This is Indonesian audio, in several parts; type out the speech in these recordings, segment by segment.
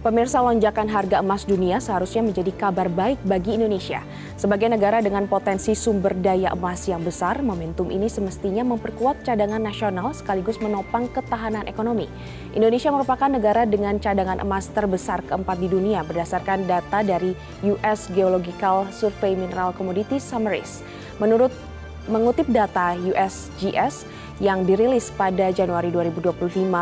Pemirsa, lonjakan harga emas dunia seharusnya menjadi kabar baik bagi Indonesia. Sebagai negara dengan potensi sumber daya emas yang besar, momentum ini semestinya memperkuat cadangan nasional sekaligus menopang ketahanan ekonomi. Indonesia merupakan negara dengan cadangan emas terbesar keempat di dunia berdasarkan data dari US Geological Survey Mineral Commodity Summaries. Mengutip data USGS yang dirilis pada Januari 2025,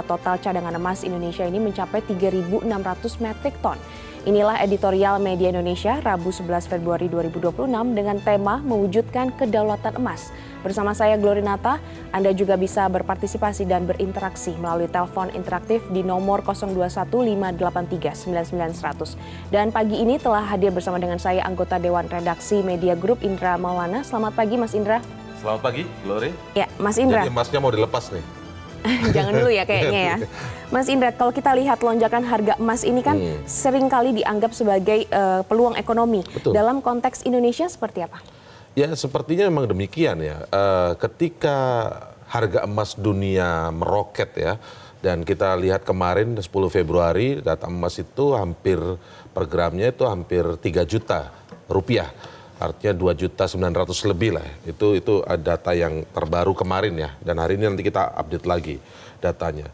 total cadangan emas Indonesia ini mencapai 3.600 metrik ton. Inilah editorial Media Indonesia Rabu 11 Februari 2026 dengan tema mewujudkan kedaulatan emas. Bersama saya Glory Nata, Anda juga bisa berpartisipasi dan berinteraksi melalui telepon interaktif di nomor 02158399100. Dan pagi ini telah hadir bersama dengan saya anggota Dewan Redaksi Media Group Indra Maulana. Selamat pagi Mas Indra. Selamat pagi, Glory. Ya, Mas Indra. Jadi emasnya mau dilepas nih. Jangan dulu ya kayaknya ya. Mas Indra, kalau kita lihat lonjakan harga emas ini kan sering kali dianggap sebagai peluang ekonomi. Betul. Dalam konteks Indonesia seperti apa? Ya sepertinya memang demikian ya. Ketika harga emas dunia meroket ya, dan kita lihat kemarin 10 Februari data emas itu hampir per gramnya itu hampir 3 juta rupiah. Artinya 2.900.000 lebih lah. Itu data yang terbaru kemarin ya. Dan hari ini nanti kita update lagi datanya.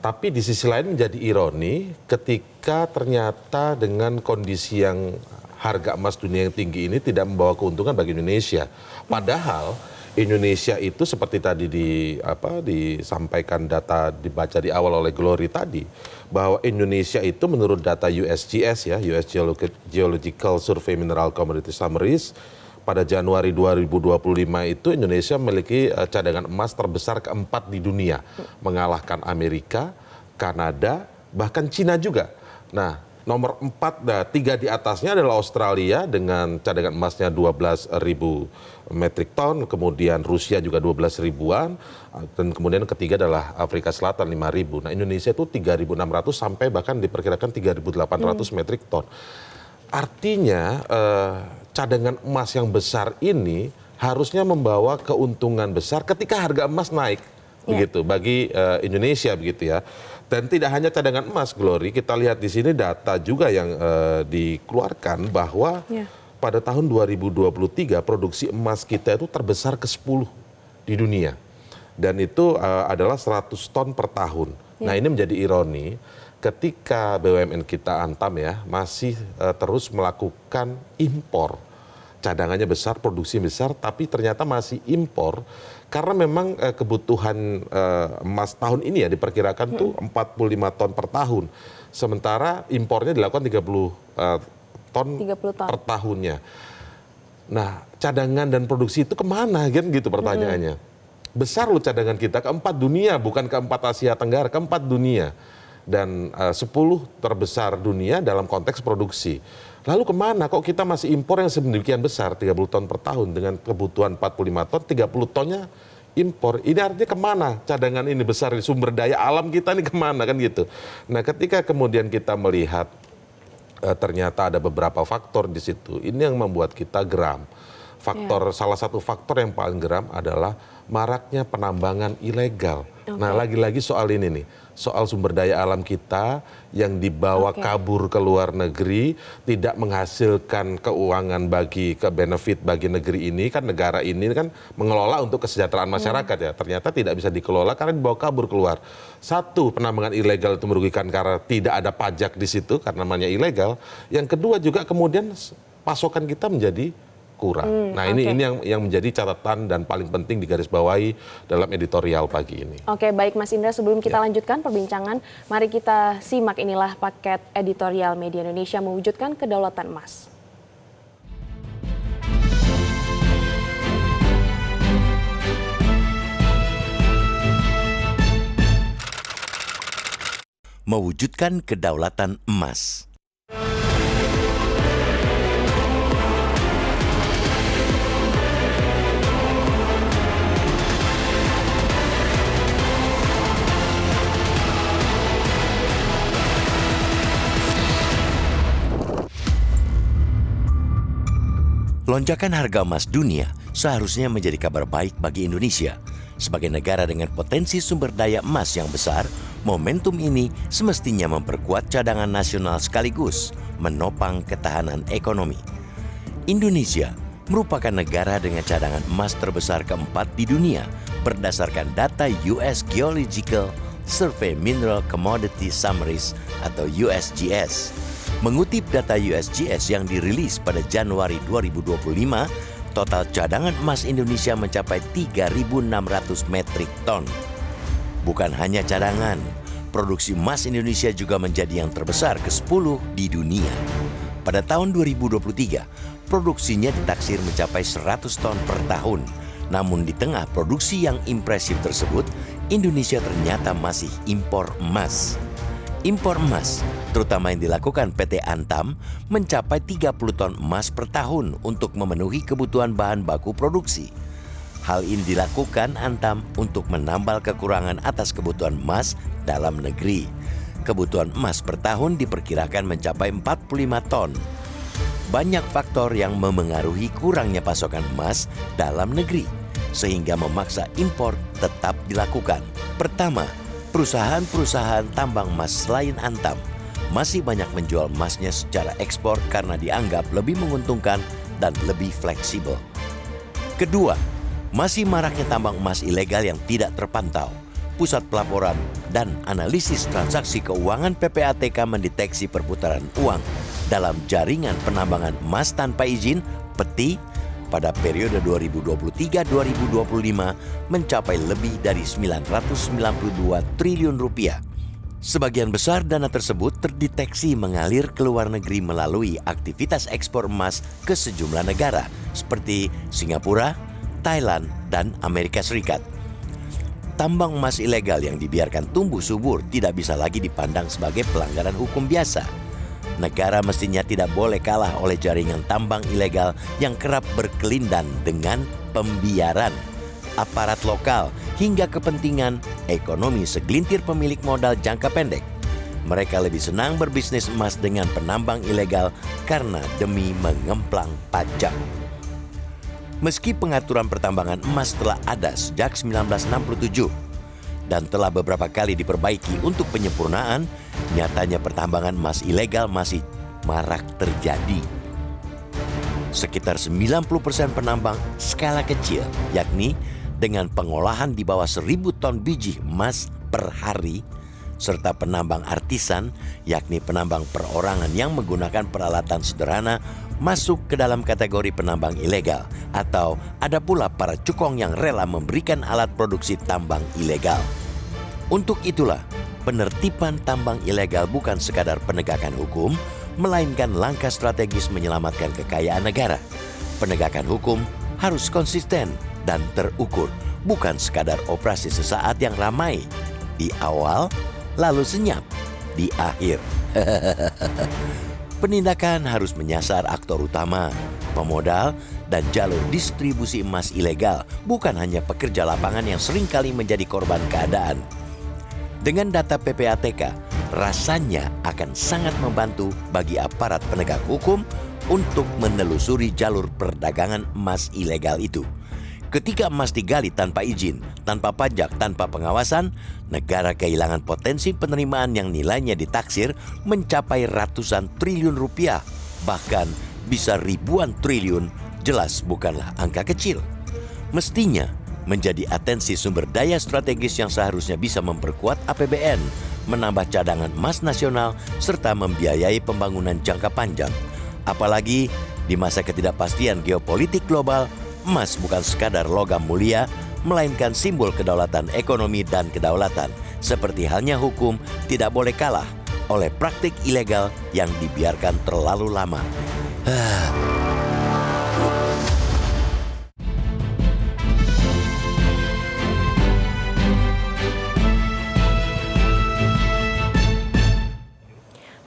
Tapi di sisi lain menjadi ironi ketika ternyata dengan kondisi yang harga emas dunia yang tinggi ini tidak membawa keuntungan bagi Indonesia. Padahal Indonesia itu seperti tadi disampaikan data dibaca di awal oleh Glory tadi, bahwa Indonesia itu menurut data USGS ya, US Geological Survey Mineral Commodity Summaries, pada Januari 2025 itu Indonesia memiliki cadangan emas terbesar keempat di dunia, mengalahkan Amerika, Kanada, bahkan Cina juga. Nah, nomor 4, 3 di atasnya adalah Australia dengan cadangan emasnya 12.000 metrik ton, kemudian Rusia juga 12 ribuan, dan kemudian ketiga adalah Afrika Selatan 5.000. Nah, Indonesia itu 3.600 sampai bahkan diperkirakan 3.800 metrik ton. Artinya cadangan emas yang besar ini harusnya membawa keuntungan besar ketika harga emas naik. Begitu bagi Indonesia begitu ya. Dan tidak hanya cadangan emas, Glory, kita lihat di sini data juga yang dikeluarkan bahwa pada tahun 2023 produksi emas kita itu terbesar ke-10 di dunia. Dan itu adalah 100 ton per tahun. Nah, ini menjadi ironi ketika BUMN kita Antam ya masih terus melakukan impor. Cadangannya besar, produksi besar, tapi ternyata masih impor karena memang kebutuhan emas tahun ini ya diperkirakan tuh 45 ton per tahun. Sementara impornya dilakukan 30 ton per tahunnya. Nah, cadangan dan produksi itu kemana kan gitu pertanyaannya. Besar loh cadangan kita, keempat dunia, bukan keempat Asia Tenggara, keempat dunia. Dan 10 terbesar dunia dalam konteks produksi. Lalu kemana kok kita masih impor yang sedemikian besar, 30 ton per tahun dengan kebutuhan 45 ton, 30 tonnya impor. Ini artinya kemana cadangan ini besar, sumber daya alam kita ini kemana kan gitu. Nah, ketika kemudian kita melihat ternyata ada beberapa faktor di situ, ini yang membuat kita geram. Salah satu faktor yang paling geram adalah maraknya penambangan ilegal. Nah, lagi-lagi soal ini nih, soal sumber daya alam kita yang dibawa kabur ke luar negeri, tidak menghasilkan keuangan benefit bagi negeri ini, kan negara ini kan mengelola untuk kesejahteraan masyarakat ya, ternyata tidak bisa dikelola karena dibawa kabur keluar. Satu, penambangan ilegal itu merugikan karena tidak ada pajak di situ karena namanya ilegal. Yang kedua juga kemudian pasokan kita menjadi kurang. Nah, ini yang menjadi catatan dan paling penting digarisbawahi dalam editorial pagi ini. Oke, baik Mas Indra, sebelum kita lanjutkan perbincangan, mari kita simak inilah paket editorial Media Indonesia mewujudkan kedaulatan emas. Mewujudkan kedaulatan emas. Lonjakan harga emas dunia seharusnya menjadi kabar baik bagi Indonesia. Sebagai negara dengan potensi sumber daya emas yang besar, Momentum ini semestinya memperkuat cadangan nasional sekaligus menopang ketahanan ekonomi. Indonesia merupakan negara dengan cadangan emas terbesar keempat di dunia berdasarkan data US Geological Survey Mineral Commodity Summaries atau USGS. Mengutip data USGS yang dirilis pada Januari 2025, total cadangan emas Indonesia mencapai 3.600 metrik ton. Bukan hanya cadangan, produksi emas Indonesia juga menjadi yang terbesar ke-10 di dunia. Pada tahun 2023, produksinya ditaksir mencapai 100 ton per tahun. Namun di tengah produksi yang impresif tersebut, Indonesia ternyata masih impor emas. Impor emas, terutama yang dilakukan PT Antam, mencapai 30 ton emas per tahun untuk memenuhi kebutuhan bahan baku produksi. Hal ini dilakukan Antam untuk menambal kekurangan atas kebutuhan emas dalam negeri. Kebutuhan emas per tahun diperkirakan mencapai 45 ton. Banyak faktor yang memengaruhi kurangnya pasokan emas dalam negeri, sehingga memaksa impor tetap dilakukan. Pertama, perusahaan-perusahaan tambang emas selain Antam masih banyak menjual emasnya secara ekspor karena dianggap lebih menguntungkan dan lebih fleksibel. Kedua, masih maraknya tambang emas ilegal yang tidak terpantau. Pusat Pelaporan dan Analisis Transaksi Keuangan PPATK mendeteksi perputaran uang dalam jaringan penambangan emas tanpa izin (PETI) pada periode 2023-2025 mencapai lebih dari 992 triliun rupiah. Sebagian besar dana tersebut terdeteksi mengalir ke luar negeri melalui aktivitas ekspor emas ke sejumlah negara seperti Singapura, Thailand, dan Amerika Serikat. Tambang emas ilegal yang dibiarkan tumbuh subur tidak bisa lagi dipandang sebagai pelanggaran hukum biasa. Negara mestinya tidak boleh kalah oleh jaringan tambang ilegal yang kerap berkelindan dengan pembiaran aparat lokal hingga kepentingan ekonomi segelintir pemilik modal jangka pendek. Mereka lebih senang berbisnis emas dengan penambang ilegal karena demi mengemplang pajak. Meski pengaturan pertambangan emas telah ada sejak 1967 dan telah beberapa kali diperbaiki untuk penyempurnaan, nyatanya pertambangan emas ilegal masih marak terjadi. Sekitar 90% penambang skala kecil, yakni dengan pengolahan di bawah 1.000 ton biji emas per hari, serta penambang artisan, yakni penambang perorangan yang menggunakan peralatan sederhana, masuk ke dalam kategori penambang ilegal, atau ada pula para cukong yang rela memberikan alat produksi tambang ilegal. Untuk itulah, penertiban tambang ilegal bukan sekadar penegakan hukum, melainkan langkah strategis menyelamatkan kekayaan negara. Penegakan hukum harus konsisten dan terukur, bukan sekadar operasi sesaat yang ramai di awal, lalu senyap di akhir. Penindakan harus menyasar aktor utama, pemodal, dan jalur distribusi emas ilegal, bukan hanya pekerja lapangan yang seringkali menjadi korban keadaan. Dengan data PPATK, rasanya akan sangat membantu bagi aparat penegak hukum untuk menelusuri jalur perdagangan emas ilegal itu. Ketika emas digali tanpa izin, tanpa pajak, tanpa pengawasan, negara kehilangan potensi penerimaan yang nilainya ditaksir mencapai ratusan triliun rupiah, bahkan bisa ribuan triliun, jelas bukanlah angka kecil. Mestinya menjadi atensi sumber daya strategis yang seharusnya bisa memperkuat APBN, menambah cadangan emas nasional, serta membiayai pembangunan jangka panjang. Apalagi di masa ketidakpastian geopolitik global, emas bukan sekadar logam mulia, melainkan simbol kedaulatan ekonomi dan kedaulatan. Seperti halnya hukum tidak boleh kalah oleh praktik ilegal yang dibiarkan terlalu lama.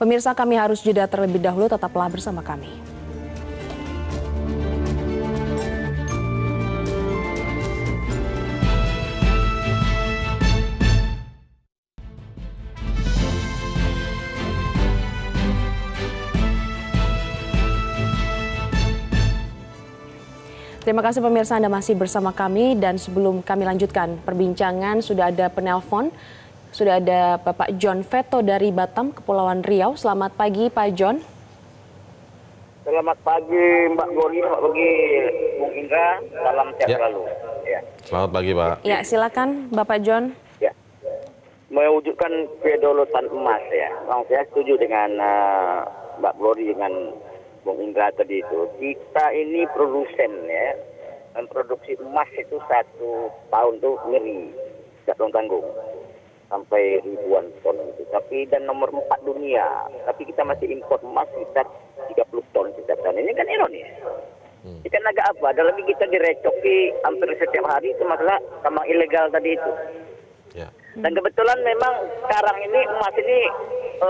Pemirsa, kami harus jeda terlebih dahulu, tetaplah bersama kami. Terima kasih pemirsa, Anda masih bersama kami, dan sebelum kami lanjutkan perbincangan sudah ada penelpon Sudah ada Bapak John Veto dari Batam, Kepulauan Riau. Selamat pagi Pak John. Selamat pagi Mbak Gori, selamat pagi Bung Indra, salam sehat Ya. selalu. Ya. Selamat pagi Pak. Ya, silakan Bapak John. Ya. Mewujudkan kedaulatan emas ya. Memang saya setuju dengan Mbak Gori dengan Bung Indra tadi itu. Kita ini produsen ya, memproduksi emas itu 1 tahun tuh ngeri, tidak tanggung sampai ribuan ton itu. Tapi dan nomor 4 dunia. Tapi kita masih impor emas sekitar 30 ton setiap tahun. Ini kan ironis. Kita agak apa? Dalam kita direcoki hampir setiap hari itu masalah tambang ilegal tadi itu. Ya. Dan kebetulan memang sekarang ini emas ini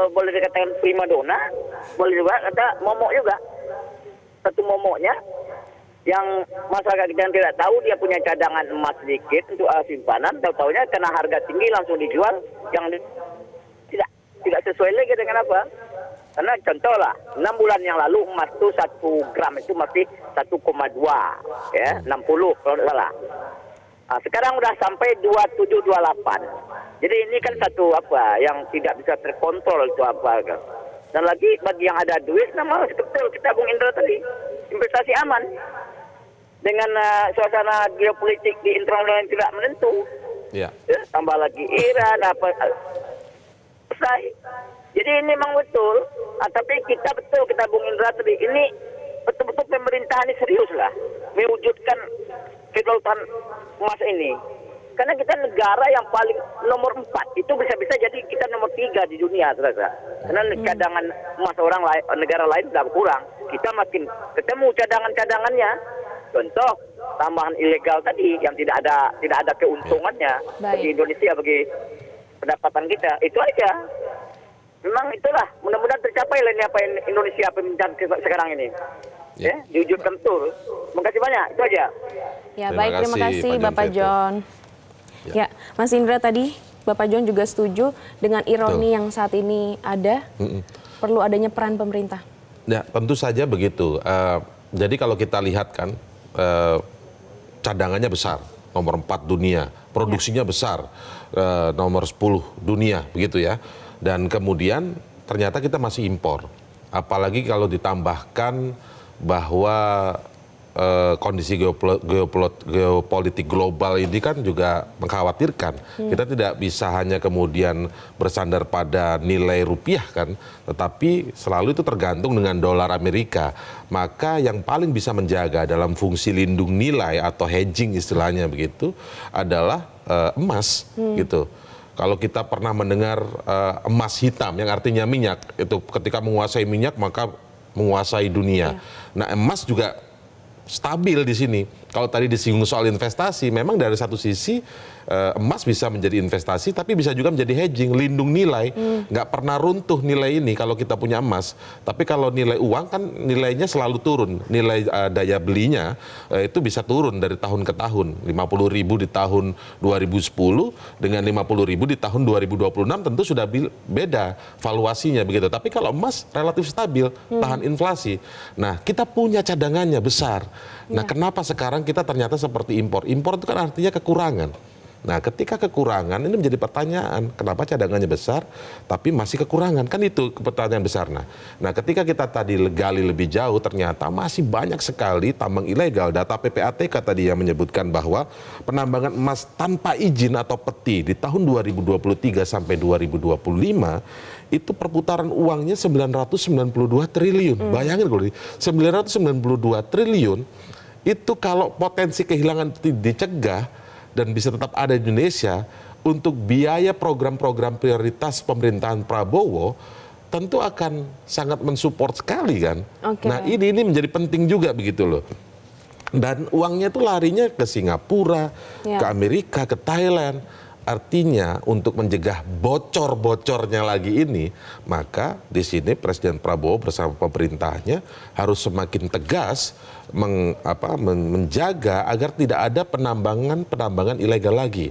boleh dikatakan prima dona, boleh juga kata momok juga. Satu momoknya yang masyarakat kita yang tidak tahu dia punya cadangan emas sedikit untuk simpanan, tahu-tahunya karena harga tinggi langsung dijual yang tidak sesuai lagi dengan apa? Karena contoh lah, 6 bulan yang lalu emas itu 1 gram itu masih 1,2 ya, 60 kalau tidak salah. Nah, sekarang udah sampai 2728. Jadi ini kan satu apa yang tidak bisa terkontrol itu apa kan. Dan lagi bagi yang ada duit, nama betul kita Bung Indra tadi, investasi aman. Dengan suasana geopolitik di internasional yang tidak menentu, Ya. ya, tambah lagi Iran apa selesai. Jadi ini memang betul, tapi kita Bung Indra tadi ini betul-betul pemerintah ini serius lah mewujudkan kedaulatan emas ini. Karena kita negara yang paling nomor 4 itu bisa-bisa jadi kita nomor 3 di dunia, terasa. Karena cadangan emas orang lain, negara lain sudah kurang. Kita makin ketemu cadangan-cadangannya. Contoh tambahan ilegal tadi yang tidak ada keuntungannya bagi Indonesia, bagi pendapatan kita. Itu aja. Memang itulah, mudah-mudahan tercapai lah ini apa yang Indonesia pemerintahan sekarang ini. Ya, diwujudkan betul. Terima kasih banyak, itu aja. Ya, baik, terima kasih Pak Bapak Veto. John. Ya, Mas Indra tadi Bapak John juga setuju dengan ironi yang saat ini ada, perlu adanya peran pemerintah. Ya, tentu saja begitu. Jadi kalau kita lihat kan, cadangannya besar, nomor 4 dunia, produksinya besar, nomor 10 dunia, begitu ya. Dan kemudian ternyata kita masih impor. Apalagi kalau ditambahkan bahwa kondisi geopolitik global ini kan juga mengkhawatirkan. Kita tidak bisa hanya kemudian bersandar pada nilai rupiah kan, tetapi selalu itu tergantung dengan dolar Amerika. Maka yang paling bisa menjaga dalam fungsi lindung nilai atau hedging istilahnya begitu adalah emas gitu. Kalau kita pernah mendengar emas hitam yang artinya minyak, itu ketika menguasai minyak maka menguasai dunia. Nah, emas juga stabil di sini. Kalau tadi disinggung soal investasi, memang dari satu sisi emas bisa menjadi investasi, tapi bisa juga menjadi hedging, lindung nilai. Nggak pernah runtuh nilai ini kalau kita punya emas. Tapi kalau nilai uang kan nilainya selalu turun. Nilai daya belinya itu bisa turun dari tahun ke tahun. 50.000 di tahun 2010 dengan 50.000 di tahun 2026 tentu sudah beda valuasinya begitu. Tapi kalau emas relatif stabil, tahan inflasi. Nah, kita punya cadangannya besar. Nah, kenapa sekarang kita ternyata seperti impor? Impor itu kan artinya kekurangan. Nah, ketika kekurangan ini menjadi pertanyaan, kenapa cadangannya besar tapi masih kekurangan? Kan itu pertanyaan besar. Nah, ketika kita tadi gali lebih jauh, ternyata masih banyak sekali tambang ilegal. Data PPATK tadi yang menyebutkan bahwa penambangan emas tanpa izin atau peti di tahun 2023 sampai 2025 itu perputaran uangnya 992 triliun. Bayangin kalau 992 triliun itu kalau potensi kehilangan dicegah dan bisa tetap ada di Indonesia untuk biaya program-program prioritas pemerintahan Prabowo tentu akan sangat mensupport sekali kan. Nah, ini menjadi penting juga begitu loh. Dan uangnya itu larinya ke Singapura, ke Amerika, ke Thailand. Artinya untuk mencegah bocor-bocornya lagi ini, maka di sini Presiden Prabowo bersama pemerintahnya harus semakin tegas menjaga agar tidak ada penambangan ilegal lagi.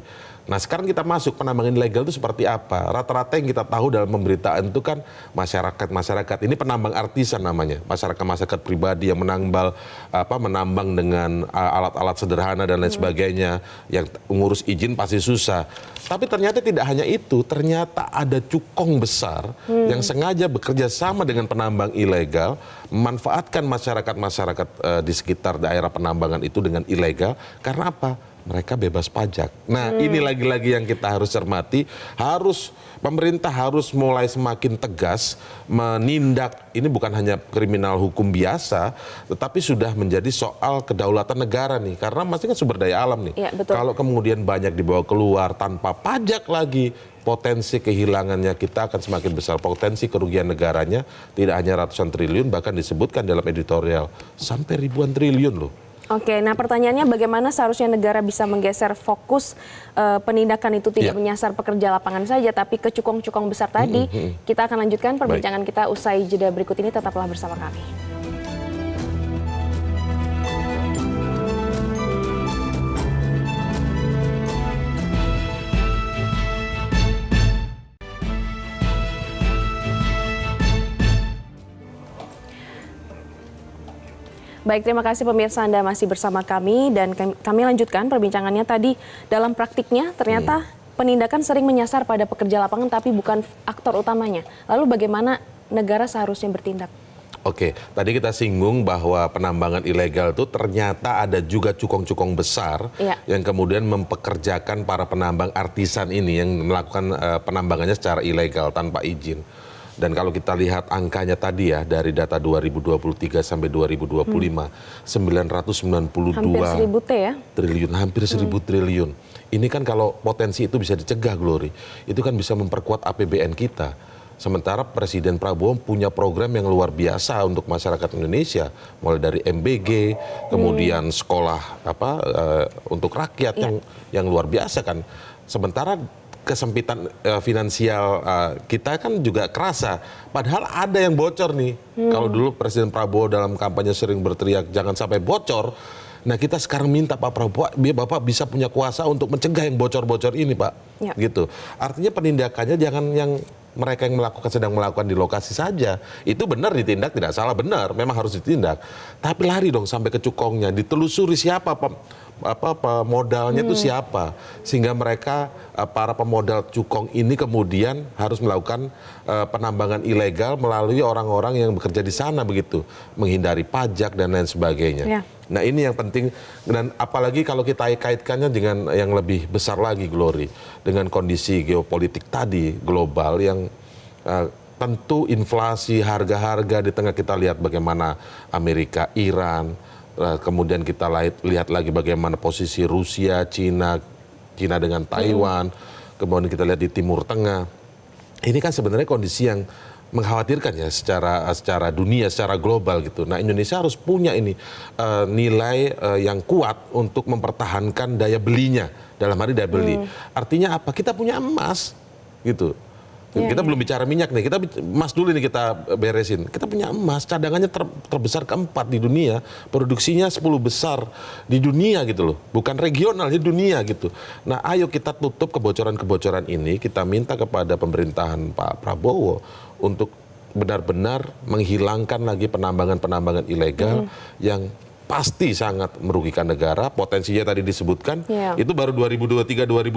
Nah sekarang kita masuk penambangan ilegal itu seperti apa? Rata-rata yang kita tahu dalam pemberitaan itu kan masyarakat ini penambang artisan namanya, masyarakat pribadi yang menambang dengan alat-alat sederhana dan lain sebagainya, yang ngurus izin pasti susah. Tapi ternyata tidak hanya itu, ternyata ada cukong besar yang sengaja bekerja sama dengan penambang ilegal, memanfaatkan masyarakat di sekitar daerah penambangan itu dengan ilegal. Karena apa? Mereka bebas pajak. Nah, ini lagi-lagi yang kita harus cermati, pemerintah harus mulai semakin tegas menindak. Ini bukan hanya kriminal hukum biasa, tetapi sudah menjadi soal kedaulatan negara nih. Karena masih kan sumber daya alam nih. Ya, betul. Kalau kemudian banyak dibawa keluar tanpa pajak lagi, potensi kehilangannya kita akan semakin besar. Potensi kerugian negaranya tidak hanya ratusan triliun, bahkan disebutkan dalam editorial sampai ribuan triliun loh. Oke, nah pertanyaannya bagaimana seharusnya negara bisa menggeser fokus penindakan itu tidak menyasar pekerja lapangan saja, tapi ke cukong-cukong besar tadi. Kita akan lanjutkan perbincangan kita usai jeda berikut ini, tetaplah bersama kami. Baik, terima kasih pemirsa, Anda masih bersama kami dan kami lanjutkan perbincangannya tadi. Dalam praktiknya ternyata penindakan sering menyasar pada pekerja lapangan tapi bukan aktor utamanya. Lalu bagaimana negara seharusnya bertindak? Oke, tadi kita singgung bahwa penambangan ilegal itu ternyata ada juga cukong-cukong besar yang kemudian mempekerjakan para penambang artisan ini yang melakukan penambangannya secara ilegal tanpa izin. Dan kalau kita lihat angkanya tadi ya, dari data 2023 sampai 2025, 992 hampir 1000 T ya? Triliun, hampir 1000 triliun. Ini kan kalau potensi itu bisa dicegah, Glory, itu kan bisa memperkuat APBN kita. Sementara Presiden Prabowo punya program yang luar biasa untuk masyarakat Indonesia, mulai dari MBG, kemudian sekolah untuk rakyat yang luar biasa kan. Sementara kesempitan finansial kita kan juga kerasa. Padahal ada yang bocor nih. Kalau dulu Presiden Prabowo dalam kampanye sering berteriak jangan sampai bocor. Nah kita sekarang minta Pak Prabowo, Bapak bisa punya kuasa untuk mencegah yang bocor-bocor ini Pak. Gitu. Artinya penindakannya jangan yang mereka yang sedang melakukan di lokasi saja. Itu benar ditindak, tidak salah, benar. Memang harus ditindak. Tapi lari dong sampai ke cukongnya. Ditelusuri siapa pemodalnya itu siapa, sehingga mereka para pemodal cukong ini kemudian harus melakukan penambangan ilegal melalui orang-orang yang bekerja di sana begitu, menghindari pajak dan lain sebagainya. Nah ini yang penting, dan apalagi kalau kita kaitkannya dengan yang lebih besar lagi, Glory, dengan kondisi geopolitik tadi global yang tentu inflasi harga-harga di tengah kita lihat bagaimana Amerika, Iran. Kemudian kita lihat lagi bagaimana posisi Rusia, Cina dengan Taiwan, kemudian kita lihat di Timur Tengah. Ini kan sebenarnya kondisi yang mengkhawatirkan ya secara dunia, secara global gitu. Nah Indonesia harus punya ini nilai yang kuat untuk mempertahankan daya belinya, dalam arti daya beli. Artinya apa? Kita punya emas gitu. Kita belum bicara minyak nih, kita emas dulu nih kita beresin. Kita punya emas, cadangannya terbesar keempat di dunia, produksinya 10 besar di dunia gitu loh. Bukan regional, di dunia gitu. Nah ayo kita tutup kebocoran-kebocoran ini, kita minta kepada pemerintahan Pak Prabowo untuk benar-benar menghilangkan lagi penambangan-penambangan ilegal yang pasti sangat merugikan negara. Potensinya tadi disebutkan itu baru 2023-2025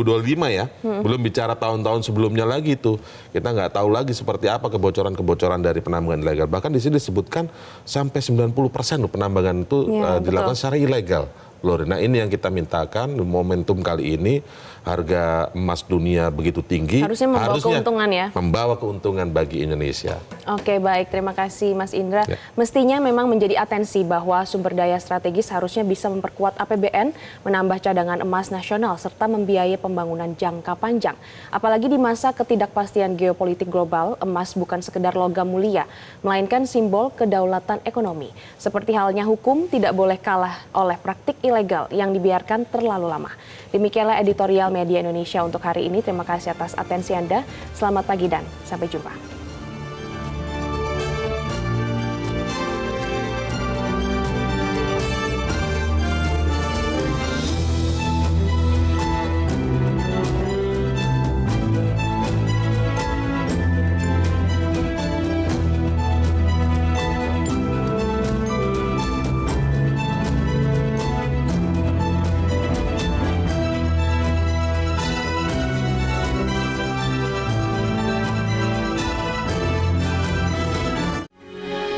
ya, belum bicara tahun-tahun sebelumnya lagi itu. Kita nggak tahu lagi seperti apa kebocoran-kebocoran dari penambangan ilegal. Bahkan di sini disebutkan sampai 90% penambangan itu dilakukan secara ilegal. Nah ini yang kita mintakan, momentum kali ini harga emas dunia begitu tinggi, harusnya keuntungan ya, membawa keuntungan bagi Indonesia. Oke, baik, terima kasih Mas Indra. Mestinya memang menjadi atensi bahwa sumber daya strategis harusnya bisa memperkuat APBN, menambah cadangan emas nasional, serta membiayai pembangunan jangka panjang. Apalagi di masa ketidakpastian geopolitik global, emas bukan sekedar logam mulia, melainkan simbol kedaulatan ekonomi. Seperti halnya hukum tidak boleh kalah oleh praktik ilegal yang dibiarkan terlalu lama. Demikianlah editorial Media Indonesia untuk hari ini. Terima kasih atas atensi Anda. Selamat pagi dan sampai jumpa.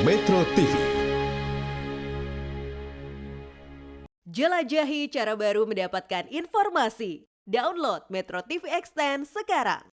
Metro TV. Jelajahi cara baru mendapatkan informasi. Download Metro TV Extend sekarang.